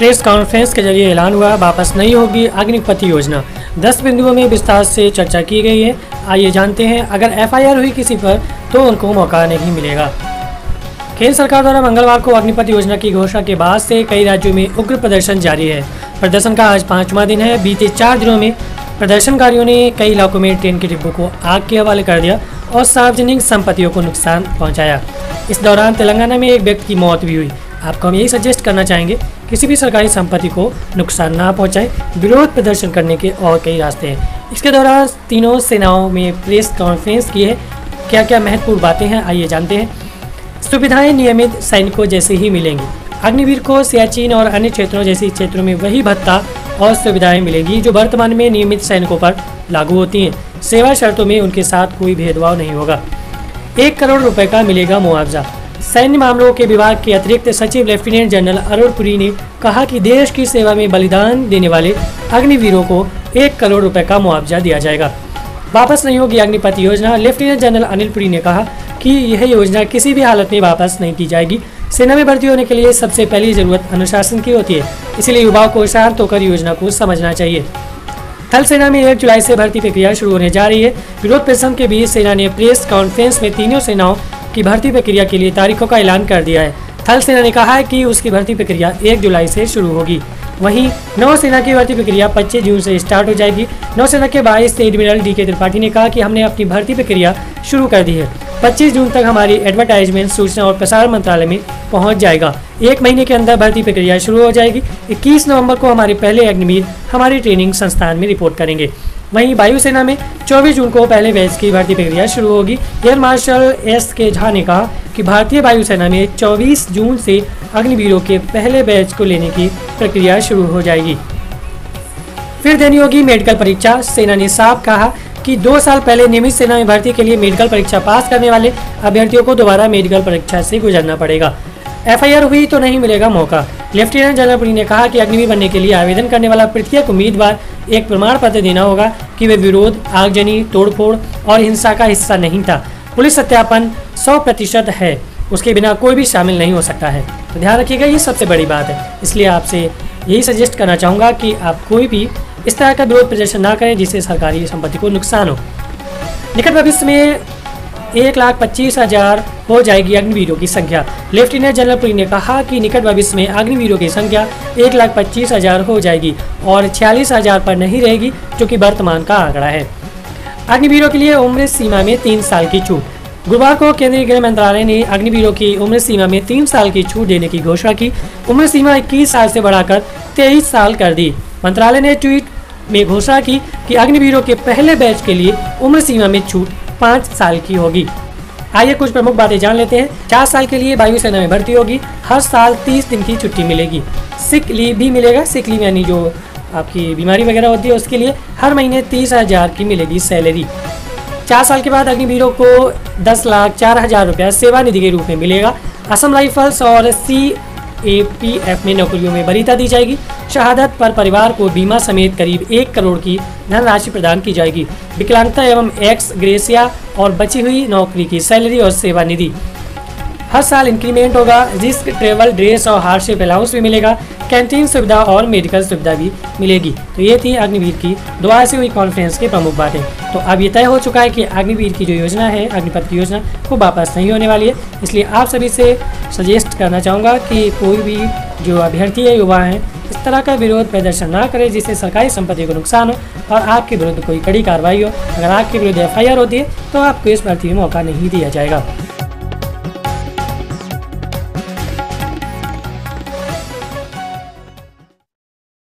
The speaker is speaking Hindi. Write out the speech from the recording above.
प्रेस कॉन्फ्रेंस के जरिए ऐलान हुआ, वापस नहीं होगी अग्निपथ योजना। 10 बिंदुओं में विस्तार से चर्चा की गई है। आइए जानते हैं, अगर एफआईआर हुई किसी पर तो उनको मौका नहीं मिलेगा। केंद्र सरकार द्वारा मंगलवार को अग्निपथ योजना की घोषणा के बाद से कई राज्यों में उग्र प्रदर्शन जारी है। प्रदर्शन का आज 5वां दिन है। बीते 4 दिनों में प्रदर्शनकारियों ने कई इलाकों में ट्रेन के डिब्बों को आग के हवाले कर दिया और सार्वजनिक संपत्तियों को नुकसान पहुंचाया। इस दौरान तेलंगाना में एक व्यक्ति की मौत भी हुई। आपको हम यही सजेस्ट करना चाहेंगे, किसी भी सरकारी संपत्ति को नुकसान ना पहुंचाए। विरोध प्रदर्शन करने के और कई रास्ते हैं। इसके दौरान तीनों सेनाओं में प्रेस कॉन्फ्रेंस की है। क्या क्या महत्वपूर्ण बातें हैं, आइए जानते हैं। सुविधाएं नियमित सैनिकों जैसे ही मिलेंगी। अग्निवीर को सियाचिन और अन्य क्षेत्रों जैसे क्षेत्रों में वही भत्ता और सुविधाएं मिलेंगी जो वर्तमान में नियमित सैनिकों पर लागू होती हैं। सेवा शर्तों में उनके साथ कोई भेदभाव नहीं होगा। 1 करोड़ रुपए का मिलेगा मुआवजा। सैन्य मामलों के विभाग के अतिरिक्त सचिव लेफ्टिनेंट जनरल अरुण पुरी ने कहा कि देश की सेवा में बलिदान देने वाले अग्निवीरों को 1 करोड़ रुपए का मुआवजा दिया जाएगा। वापस नहीं होगी अग्निपथ योजना। लेफ्टिनेंट जनरल अनिल पुरी ने कहा कि यह योजना किसी भी हालत में वापस नहीं की जाएगी। सेना में भर्ती होने के लिए सबसे पहली जरूरत अनुशासन की होती है, इसलिए युवाओं को शांत होकर योजना को समझना चाहिए। थल सेना में 1 जुलाई से भर्ती प्रक्रिया शुरू होने जा रही है। विरोध प्रदर्शन के बीच सेना ने प्रेस कॉन्फ्रेंस में तीनों सेनाओं की भर्ती प्रक्रिया के लिए तारीखों का ऐलान कर दिया है। थल सेना ने कहा है कि उसकी भर्ती प्रक्रिया 1 जुलाई से शुरू होगी। वहीं नौसेना की भर्ती प्रक्रिया 25 जून से स्टार्ट हो जाएगी। नौसेना के वाइस एडमिरल डी.के. त्रिपाठी ने कहा कि हमने अपनी भर्ती प्रक्रिया शुरू कर दी है। 25 जून तक हमारी एडवर्टाइजमेंट सूचना और प्रसारण मंत्रालय में पहुंच जाएगा। 1 महीने के अंदर भर्ती प्रक्रिया शुरू हो जाएगी। 21 नवंबर को हमारे पहले अग्निवीर हमारी ट्रेनिंग संस्थान में रिपोर्ट करेंगे। वहीं वायुसेना में 24 जून को पहले बैच की भर्ती प्रक्रिया शुरू होगी। Air marshal SK. झा ने कहा कि भारतीय वायुसेना में 24 जून से अग्निवीरों के पहले बैच को लेने की प्रक्रिया शुरू हो जाएगी। फिर देनी होगी मेडिकल परीक्षा। सेना ने साफ कहा कि 2 साल पहले नियमित सेना में भर्ती के लिए मेडिकल परीक्षा पास करने वाले अभ्यर्थियों को दोबारा मेडिकल परीक्षा से गुजरना पड़ेगा। एफआईआर हुई तो नहीं मिलेगा मौका। लेफ्टिनेंट जनरल पुरी ने कहा कि अग्निवीर बनने के लिए आवेदन करने वाला प्रत्येक उम्मीदवार एक प्रमाण पत्र देना होगा कि वे विरोध, आगजनी, तोड़फोड़ और हिंसा का हिस्सा नहीं था। पुलिस सत्यापन 100% है, उसके बिना कोई भी शामिल नहीं हो सकता है। तो ध्यान रखिएगा, ये सबसे बड़ी बात है। इसलिए आपसे यही सजेस्ट करना चाहूँगा कि आप कोई भी इस तरह का विरोध प्रदर्शन ना करें जिससे सरकारी संपत्ति को नुकसान हो। निकट भविष्य में 1,25,000 हो जाएगी अग्निवीरों की संख्या। लेफ्टिनेंट जनरल पुरी ने कहा कि निकट भविष्य में अग्निवीरों की संख्या 1,25,000 हो जाएगी और 46,000 पर नहीं रहेगी, जो कि वर्तमान का आंकड़ा है। अग्निवीरों के लिए उम्र सीमा में 3 साल की छूट। गुरुवार को केंद्रीय गृह मंत्रालय ने अग्निवीरों की उम्र सीमा में 3 साल की छूट देने की घोषणा की। उम्र सीमा 21 साल से बढ़ाकर 23 साल कर दी। मंत्रालय ने ट्वीट में घोषणा की कि अग्निवीरों के पहले बैच के लिए उम्र सीमा में छूट 5 साल की होगी। आइए कुछ प्रमुख बातें जान लेते हैं। 4 साल के लिए वायुसेना में भर्ती होगी। हर साल 30 दिन की छुट्टी मिलेगी। सिक लीव भी मिलेगा। सिक लीव यानी जो आपकी बीमारी वगैरह होती है उसके लिए हर महीने 30,000 की मिलेगी सैलरी। 4 साल के बाद अग्निवीरों को 10,04,000 रुपया सेवा निधि के रूप में मिलेगा। असम राइफल्स और CAPF में नौकरियों में वरीयता दी जाएगी। शहादत पर परिवार को बीमा समेत करीब 1 करोड़ की धनराशि प्रदान की जाएगी। विकलांगता एवं एक्स ग्रेसिया और बची हुई नौकरी की सैलरी और सेवा निधि। हर साल इंक्रीमेंट होगा। रिस्क, ट्रेवल, ड्रेस और हार्डशिप अलाउंस भी मिलेगा। कैंटीन सुविधा और मेडिकल सुविधा भी मिलेगी। तो ये थी अग्निवीर की दोबारा से हुई कॉन्फ्रेंस की प्रमुख बातें। तो अब ये तय हो चुका है कि अग्निवीर की जो योजना है, अग्निपथ योजना, वो वापस नहीं होने वाली है। इसलिए आप सभी से सजेस्ट करना चाहूँगा कि कोई भी जो अभ्यर्थी है, युवा हैं, इस तरह का विरोध प्रदर्शन ना करें जिससे सरकारी संपत्ति को नुकसान हो और आपके विरुद्ध कोई कड़ी कार्रवाई हो। अगर आपके विरुद्ध एफआईआर होती है तो आपको इस भर्ती में मौका नहीं दिया जाएगा।